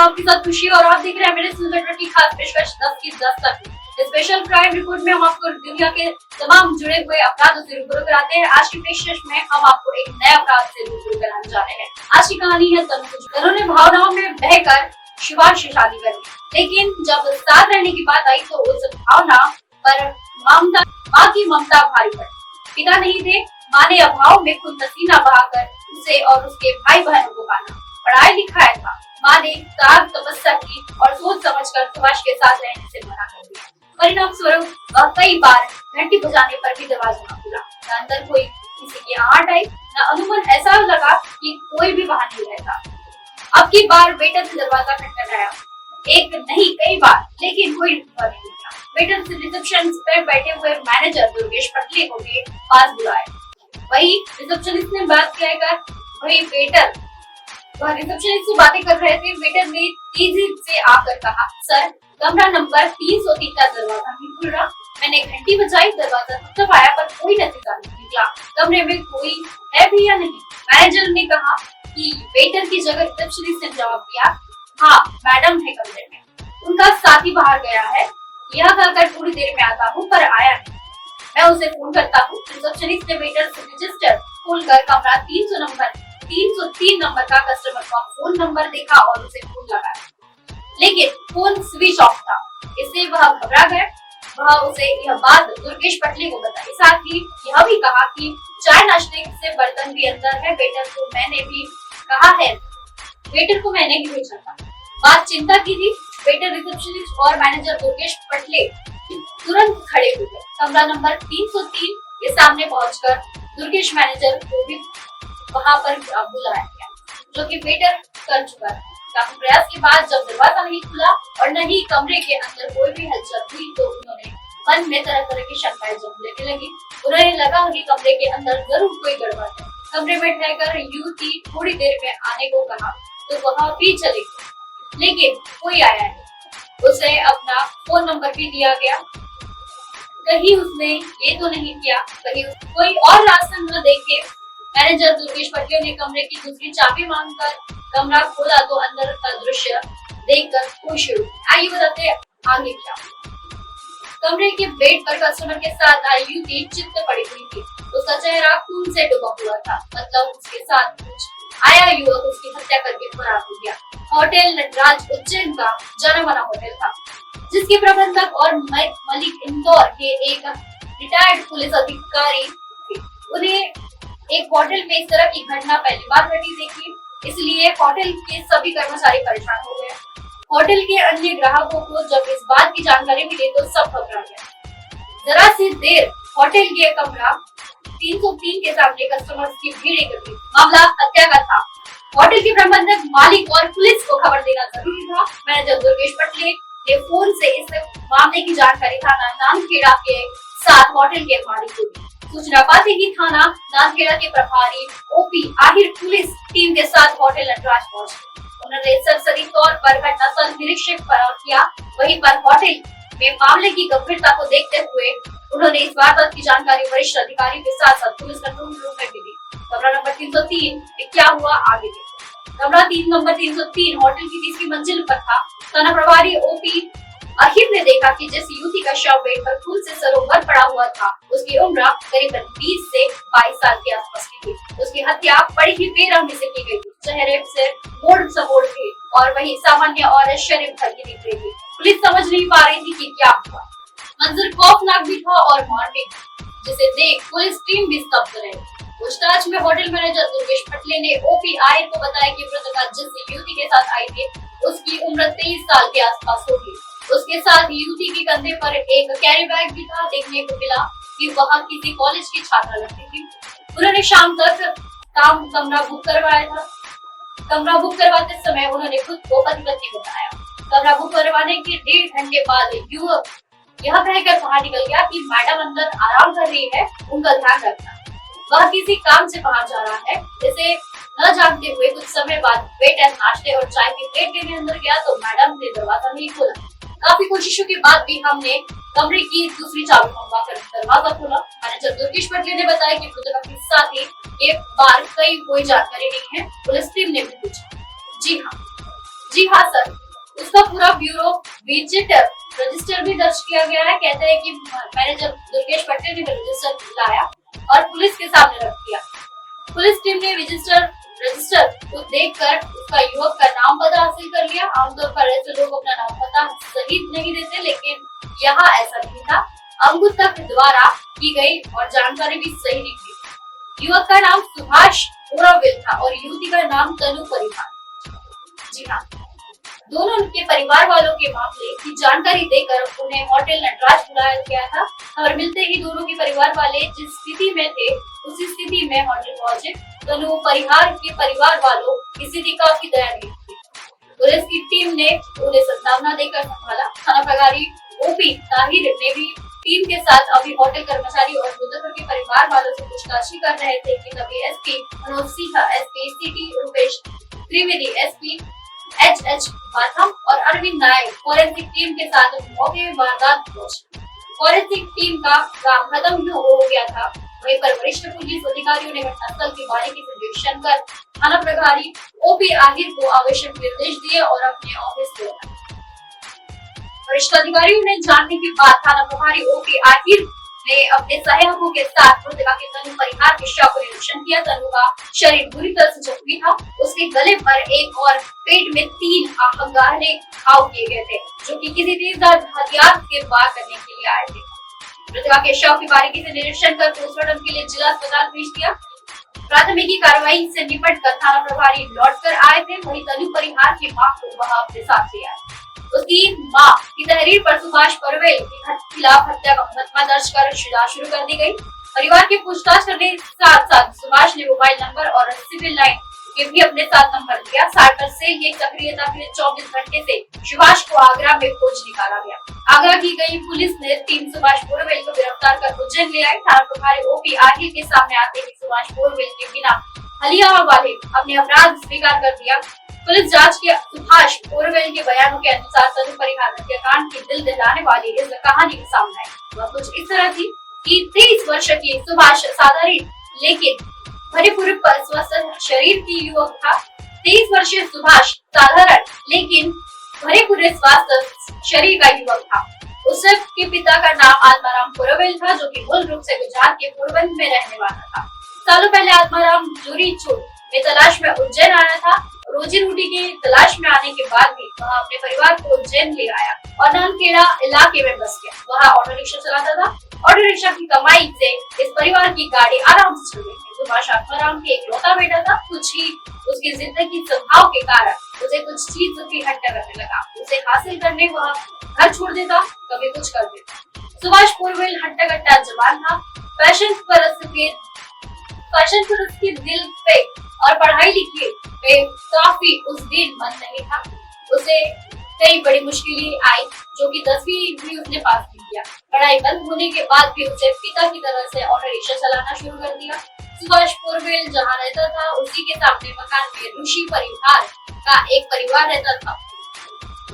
हूँ आपके साथ खुशी और आप देख रहे हैं मेरे सिलसिले की खास पेशकश 10 की 10 तक। स्पेशल क्राइम रिपोर्ट में हम आपको दुनिया के तमाम जुड़े हुए अपराधों से रूबरू कराते हैं। आज की पेशकश में हम आपको एक नए अपराध से रूबरू कराने जा रहे हैं। आज की कहानी है तनु ने भावनाओं में बहकर शिवांश से शादी कर ली, लेकिन जब साथ रहने की बात आई तो उस भावना पर माँ की ममता भारी पड़ी। पिता नहीं थे, माँ ने अभाव में खुद पसीना बहाकर उसे और उसके भाई बहनों को पाला, पढ़ाई लिखाया था। माँ ने त्याग तपस्या की और सोच समझकर सुभाष के साथ रहने से मना कर दिया। परिणाम स्वरूप वह कई बार घंटी बजाने पर भी दरवाजा न खुला। न अंदर कोई किसी की आहट आई, न अनुमान ऐसा लगा कि कोई भी बाहर नहीं रहता। अब की बार वेटर से दरवाजा खटखटाया, एक नहीं कई बार, लेकिन कोई नहीं निकला। वेटर से रिसेप्शन पर बैठे हुए मैनेजर दुर्गेश पटले को भी पास बुलाया। वही रिसेप्शनिस्ट ने बात कहकर वह रिसेप्शनिस्ट से बातें कर रहे थे। वेटर ने तेजी से आकर कहा, सर कमरा नंबर 303 का दरवाजा नहीं खुल रहा। मैंने घंटी बजाई, दरवाजा तब आया पर कोई नतीजा नहीं निकला। कमरे में कोई है भी या नहीं? मैनेजर ने कहा कि वेटर की जगह रिसेप्शनिस्ट ने जवाब दिया, हाँ मैडम है कमरे में, उनका साथी बाहर गया है। यह कहकर थोड़ी देर में आता हूँ पर आया नहीं, मैं उसे फोन करता हूँ। रिसेप्शनिस्ट ने वेटर से रजिस्टर खोलकर कमरा 303 नंबर का कस्टमर का फोन नंबर देखा और उसे फोन लगाया, लेकिन फोन स्विच ऑफ था। इससे वह घबरा गया। वह उसे यह बात दुर्गेश पटले को बताई, साथ ही यह भी कहा कि चाय नाश्ते से बर्तन भी अंदर है। वेटर को मैंने भी भेजा था। बात चिंता की थी। वेटर, रिसेप्शनिस्ट और मैनेजर दुर्गेश पटले तुरंत खड़े हो गए। कमरा नंबर 303 के सामने पहुंचकर दुर्गेश मैनेजर को भी वहां पर बुलाया गया, जो कि वेटर कर चुका था। काफी प्रयास के बाद जब दरवाजा नहीं खुला और न ही कमरे के अंदर कोई भी हलचल हुई तो उन्होंने मन में तरह तरह की शंकाएं जमने लगी। उन्हें लगा कि कमरे के अंदर जरूर कोई गड़बड़ है। कमरे में ठहरकर युवती थोड़ी देर में आने को कहा तो वह भी चली गई, लेकिन कोई आया नहीं। उसे अपना फोन नंबर भी दिया गया। कहीं उसने ये तो नहीं किया, कहीं कोई और रास्ता न देखे मैनेजर दुर्गेश पटले ने कमरे की दूसरी चाबी मांगकर कमरा खोला तो अंदर का दृश्य देखकर खुश हुई। आइए बताते हैं आगे क्या। कमरे के बेड पर कस्टमर के साथ आई युवती चित्त पड़ी हुई थी। उसका चेहरा खून से डूबा हुआ था, मतलब उसके साथ कुछ आया युवक उसकी हत्या करके फरार हो गया। होटल नटराज उज्जैन का जाना माना होटल था, जिसके प्रबंधक और मलिक इंदौर के एक रिटायर्ड पुलिस अधिकारी थे। उन्हें एक होटल में इस तरह की घटना पहली बार घटी देखी, इसलिए होटल के सभी कर्मचारी परेशान हो गए। होटल के अन्य ग्राहकों को जब इस बात की जानकारी मिली तो सब घबरा गए। जरा सी देर होटल के कमरा 303 के सामने कस्टमर्स की भीड़ एकत्रित। मामला हत्या का था। होटल के प्रबंधक, मालिक और पुलिस को खबर देना जरूरी था। मैनेजर दुर्गेश पटले ने फोन से इस मामले की जानकारी थाना नानखेड़ा के साथ होटल के मालिक को दी। सूचना पाते ही थाना नानखेड़ा के प्रभारी ओपी आहिर पुलिस टीम के साथ होटल नटराज पहुंचे। उन्होंने सरसरी तौर पर घटनास्थल निरीक्षण किया। वहीं पर होटल में मामले की गंभीरता को देखते हुए उन्होंने इस वारदात की जानकारी वरिष्ठ अधिकारियों के साथ साथ पुलिस कंट्रोल रूम में भी दी। कमरा नंबर 303 में क्या हुआ आगे देखो। कमरा नंबर 303 होटल की तीसरी मंजिल पर था। थाना प्रभारी ओपी आहिर ने देखा कि जिस युवती का शव बेड पर खून से सरोवर पड़ा हुआ था, उसकी उम्र करीबन 20 से 22 साल के आसपास की थी। उसकी हत्या बड़ी ही बेरहमी से की गई थी। चेहरे से मोड़ सपोड़ थे और वही सामान्य और शरीर भर की दिख रही थी। पुलिस समझ नहीं पा रही थी कि क्या हुआ। मंजर खौफनाक भी था और मार्मिक, जिसे देख पुलिस टीम भी स्तब्ध रही। पूछताछ में होटल मैनेजर दुर्गेश पटले ने ओपी आहिर को बताया कि मृतक जिस युवती के साथ आई थी उसकी उम्र 23 साल के आसपास होगी। उसके साथ युवती के कंधे पर एक कैरी बैग भी था। देखने को मिला कि वह किसी कॉलेज की छात्रा लगती थी। उन्होंने शाम तक कमरा बुक करवाया था। कमरा बुक करवाते समय उन्होंने खुद को पति पत्नी बताया। कमरा बुक करवाने के 1.5 घंटे बाद युवक यह कहकर बाहर निकल गया कि मैडम अंदर आराम कर रही है, उनका ध्यान रखना, वह किसी काम से बाहर जा रहा है। इसे न जानते हुए कुछ समय बाद वेटर नाश्ते और चाय की प्लेट लेने अंदर गया तो मैडम ने दरवाजा नहीं खोला। काफी कोशिशों के बाद भी हमने कमरे की दूसरी चाबी मंगवाकर दरवाजा खोला। मैनेजर दुर्गेश पटले ने बताया कि मृतक के साथ ही एक बार कोई जानकारी नहीं है। पुलिस टीम ने भी पूछा। जी हाँ, जी हाँ सर, उसका पूरा ब्यूरो विजिट रजिस्टर भी दर्ज किया गया है। कहते हैं कि मैनेजर दुर्गेश पटेल ने रजिस्टर लाया और पुलिस के सामने रख दिया। पुलिस टीम ने रजिस्टर को देखकर उसका युवक का नाम पता हासिल कर लिया। आमतौर पर ऐसे लोग अपना नाम पता सही नहीं देते, लेकिन यहाँ ऐसा नहीं था। अंगुतक द्वारा की गई और जानकारी भी सही निकली। युवक का नाम सुभाष बोराविल था और युवती का नाम तनु परिहार। जी हाँ, दोनों के परिवार वालों के मामले की जानकारी देकर उन्हें होटल नटराज बुलाया गया था। खबर मिलते ही दोनों के परिवार वाले जिस स्थिति में थे उसी स्थिति में होटल पहुंचे। तनु परिहार के परिवार वालों की स्थिति काफी दयनीय थी। पुलिस की टीम ने उन्हें सांत्वना देकर संभाला। थाना प्रभारी ओपी ताहिर ने भी टीम के साथ अभी होटल कर्मचारी और मृतकों के परिवार वालों से पूछताछ कर रहे थे कि तभी SP Manoj Sinha, SP city Rupesh Trivedi, SP H Batham और अरविंद नायक फॉरेंसिक टीम के साथ मौके में वारदात पहुंचे। फॉरेंसिक टीम का काम खत्म हो गया था। वहीं पर वरिष्ठ पुलिस अधिकारियों ने घटनास्थल की बारीकी से निरीक्षण कर थाना प्रभारी ओपी आहिर को आवश्यक निर्देश दिए और अपने ऑफिस बुलाया। वरिष्ठ अधिकारियों ने जानने के बाद थाना प्रभारी ओपी आहिर ने अपने सहायकों के साथ मृतका के तनु परिहार के शव का निरीक्षण किया। तनु का शरीर बुरी तरह से जख्मी था। उसके गले पर एक और पेट में 3 गहरे घाव किए गए थे, जो कि किसी तेजधार हथियार से वार करने के लिए आए थे। मृतका के शव की बारीकी से निरीक्षण कर पोस्टमार्टम के लिए जिला अस्पताल भेज दिया। प्राथमिकी कार्रवाई से निपट कर थाना प्रभारी लौट कर आए थे। वही तनु परिहार की मां को वह अपने साथ ले आए। उसकी मां की तहरीर पर सुभाष पोराविल के खिलाफ हत्या का मुकदमा दर्ज कर जांच शुरू कर दी गई। परिवार की पूछताछ करने के साथ साथ सुभाष ने मोबाइल नंबर और सिविल लाइन के भी अपने साथ नंबर दिया। साइबर सेल की सक्रियता के 24 घंटे से सुभाष को आगरा में खोज निकाला गया। आगरा की गई पुलिस ने टीम सुभाष पोराविल को गिरफ्तार कर उज्जैन ले आई। थाना प्रभारी ओपी आहिर के सामने आते ही सुभाष पोराविल के बिना हलिया वाले अपने अपराध स्वीकार कर दिया। पुलिस जांच के सुभाष पोराविल के बयानों के अनुसार तनु परिहार हत्याकांड की दिल दहलाने वाली इस कहानी के सामने आई। वह कुछ इस तरह थी कि 23 वर्ष की सुभाष साधारण लेकिन भरे पर स्वस्थ शरीर की युवक था। 23 वर्षीय सुभाष साधारण लेकिन भरे स्वास्थ्य शरीर का युवक था। उसके पिता का नाम आत्माराम पोराविल था, जो कि मूल रूप से गुजरात के पोरबंदर में रहने वाला था। सालों पहले आत्माराम चोरी में तलाश में उज्जैन आया था। रोजी रोटी की तलाश में आने के बाद भी वह अपने परिवार को उज्जैन ले आया और नानखेड़ा इलाके में बस गया। वह ऑटो रिक्शा चलाता था। ऑटो रिक्शा की कमाई से इस परिवार की गाड़ी आराम से चल रही थी। सुभाष आत्माराम के इकलौता बेटा था। कुछ ही उसकी जिंदगी स्वभाव के कारण उसे कुछ चीज की हट्टा करने लगा। उसे हासिल करने वह घर छोड़ देता, कभी कुछ कर देता। सुभाष पोराविल हट्टा कट्टा जवान था। फैशन पर उसकी दिल पे और पढ़ाई लिखी में काफी उस दिन मन नहीं था। उसे कई बड़ी मुश्किलें आई, जो कि 10वीं भी उसने पास नहीं किया। पढ़ाई बंद होने के बाद भी उसे पिता की तरह से ऑटो रिक्शा चलाना शुरू कर दिया। सुभाष पोराविल जहाँ रहता था उसी के सामने मकान में ऋषि परिवार का एक परिवार रहता था।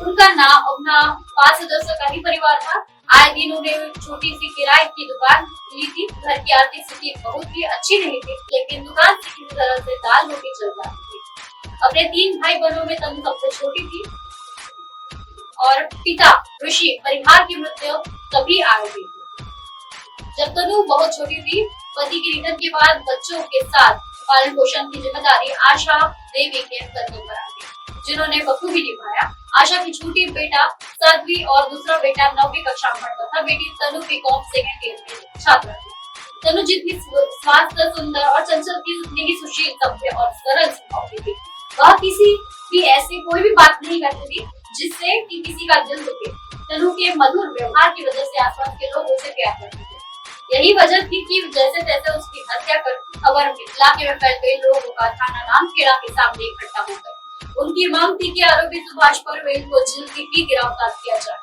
उनका नाम अपना 5 सदस्यों का ही परिवार था। आए दिन उन्हें छोटी सी किराए की दुकान ली थी। घर की आर्थिक स्थिति बहुत ही अच्छी नहीं थी, लेकिन दुकान से किसी तरह से दाल रोटी चल जाती थी। अपने 3 भाई बहनों में तनु सबसे छोटी थी और पिता ऋषि परिहार की मृत्यु तभी आ गई थी जब तनु बहुत छोटी थी। पति के निधन के बाद बच्चों के साथ पालन पोषण की जिम्मेदारी आशा देवी के कंधों पर आ गई, जिन्होंने बखूबी निभाया। आशा की छोटी बेटा 7वीं और दूसरा बेटा 9वीं कक्षा में पढ़ता था। बेटी तनु बीकॉम सेकंड ईयर की छात्रा थी। तनु जितनी स्वास्थ्य, सुंदर और चंचल थी, उतनी ही सुशील, सभ्य और सरल स्वभाव की थी। वह किसी भी ऐसी कोई भी बात नहीं करती थी जिससे कि किसी का दिल दुखे। तनु के मधुर व्यवहार की वजह से आसपास के लोग उसे प्यार करते थे। यही वजह थी कि जैसे तैसे उसकी हत्या कर खबर इलाके में फैल गई। लोगों का थाना नानखेड़ा के सामने इकट्ठा हो गए। उनकी मांग थी कि आरोपी सुभाष पोराविल को जल्दी ही गिरफ्तार किया जाए।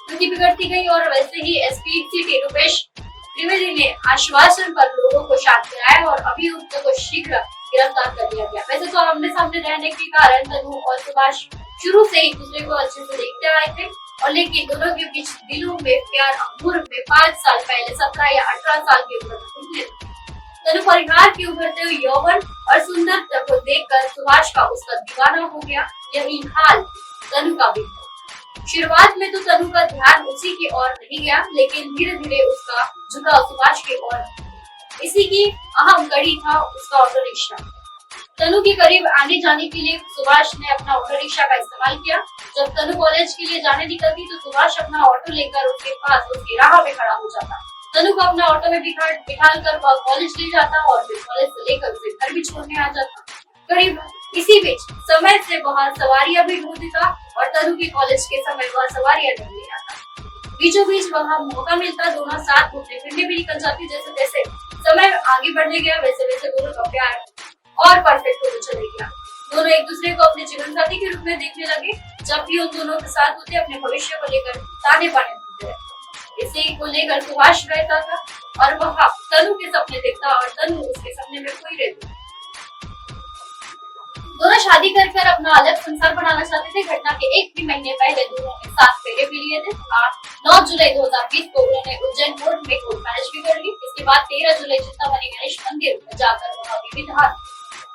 स्थिति बिगड़ती गई और वैसे ही एसपी सिटी रूपेश त्रिवेदी ने आश्वासन पर लोगों को शांत कराया और अभियुक्त को शीघ्र गिरफ्तार कर लिया गया। वैसे तो आमने सामने रहने के कारण तनु और सुभाष शुरू से ही दूसरे को अच्छे से देखते आए थे, और लेकिन दोनों के बीच दिलों में प्यार अंकुर में 5 साल पहले 17 या 18 साल की उम्र में तनु परिवार के उभरते हुए यौवन और सुंदरता को देखकर सुभाष का उसका दीवाना हो गया। यही हाल तनु का भी था। शुरुआत में तो तनु का ध्यान उसी की ओर नहीं गया, लेकिन धीरे धीरे उसका झुकाव सुभाष की ओर। इसी की अहम कड़ी था उसका ऑटो रिक्शा। तनु के करीब आने जाने के लिए सुभाष ने अपना ऑटो रिक्शा का इस्तेमाल किया। जब तनु कॉलेज के लिए जाने निकलती तो सुभाष अपना ऑटो लेकर उसके पास उसकी राह में खड़ा हो जाता। तनु को अपना ऑटो में बिठाल कर वह कॉलेज ले जाता और फिर कॉलेज से लेकर उसे घर भी छोड़ने आ जाता। करीब इसी बीच समय से वह सवारियां भी ढूंढ देता और तनु के कॉलेज के समय वह सवारियां ढूंढ ले आता। बीचों बीच वह मौका मिलता दोनों साथ घूमने फिरने भी निकल जाती। जैसे जैसे समय आगे बढ़ने गया वैसे वैसे दोनों का प्यार और परफेक्ट होने चले गया। दोनों एक दूसरे को अपने जीवन साथी के रूप में देखने लगे। जब भी उन दोनों के साथ होते अपने भविष्य को लेकर ताने बाने होते रहे। इसी को लेकर सुभाष रहता था और वह तनु के सपने देखता और तनु उसके सपने में खोई रहती। दोनों शादी कर अपना अलग संसार बनाना चाहते थे। घटना के एक भी महीने पहले दोनों ने साथ फेरे भी लिए थे। 9 जुलाई 2020 को उन्होंने उज्जैन कोर्ट में कोर्ट मैरिज भी कर ली। इसके बाद 13 जुलाई चिंतामणि गणेश मंदिर में जाकर वह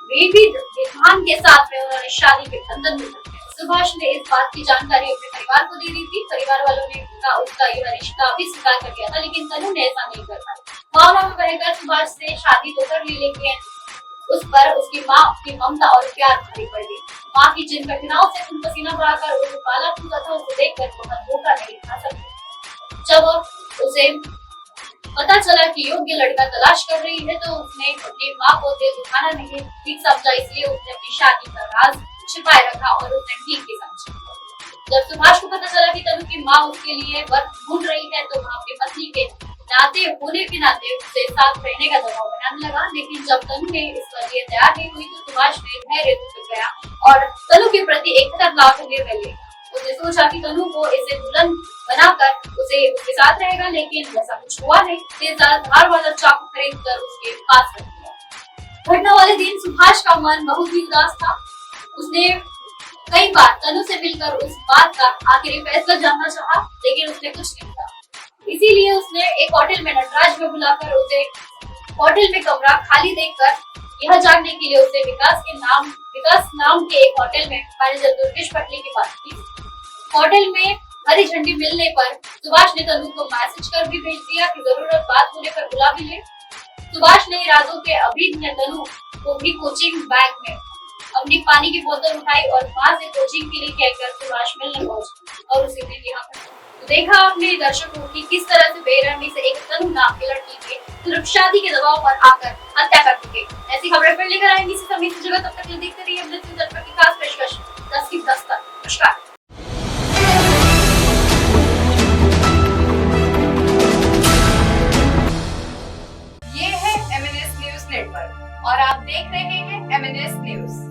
विधि विधान के साथ में उन्होंने शादी के बंधन में बंधे। सुभाष ने इस बात की जानकारी अपने परिवार को दे दी थी। परिवार वालों ने उसका यह रिश्ता भी स्वीकार कर लिया था, लेकिन तनु ने ऐसा नहीं कर पाई। भावना में बहकर सुभाष से शादी तो कर ली, लेकिन उस पर उसकी माँ की ममता और प्यार भारी पड़ गई। माँ की जिन कठिनाइयों से खून पसीना बहाकर उसे पाला पूरा था, उसे देखकर वह धोखा नहीं खा सकती। जब उसे पता चला कि योग्य लड़का तलाश कर रही है तो उसने अपनी माँ को दिल दुखाना नहीं ठीक समझा, इसलिए उसने अपनी शादी का राज छिपाए रखा और उसने ठीक ही समझा। जब सुभाष को पता चला कि तनु की माँ उसके लिए वर ढूंढ रही है तो वह अपनी पत्नी के नाते होने के नाते उससे साथ रहने का दबाव बनाने लगा। लेकिन जब तनु ने इसके लिए तैयार नहीं हुई तो सुभाष ने धैर्य टूट गया और तनु के प्रति 71 लाख निर्णय लिया। उसने सोचा कि तनु को इसे दुल्हन बनाकर उसे उसके साथ रहेगा, लेकिन वैसा कुछ हुआ नहीं। तेज धार वाला चाकू खरीद कर उसके पास रख दिया। घटना वाले दिन सुभाष का मन बहुत ही उदास था। उसने कई बार तनु से मिलकर उस बात का आखिरी फैसला जानना चाहा, लेकिन उसने कुछ नहीं कहा। इसीलिए उसने एक होटल में नटराज में बुलाकर उसे होटल में कमरा खाली देखकर यह जानने के लिए उसे विकास नाम के एक होटल में मैनेजर दुर्गेश पटले की बात की। होटल में हरी झंडी मिलने पर सुभाष ने तनु को मैसेज कर भी भेज दिया कि जरूरत बात होने पर बुला भी ले। सुभाष ने इरादों के अभिज्ञ तनु को भी कोचिंग बैग में अपनी पानी की बोतल उठाई और वहां से कोचिंग के लिए कहकर सुभाष मिलने पहुंचा और उसे भी यहाँ पर देखा आपने दर्शकों की किस तरह से बेरहमी से एक तनु नाम की लड़की के सिर्फ शादी के दबाव पर आकर हत्या कर चुके। ऐसी खबरें फिर लेकर आएंगे इसी समय इसी जगह। तब तक देखते रहिए अपने दर्शकों की खास पेशकश 10 की 10 तक। नमस्कार। ये है MNS न्यूज नेटवर्क और आप देख रहे हैं MNS न्यूज।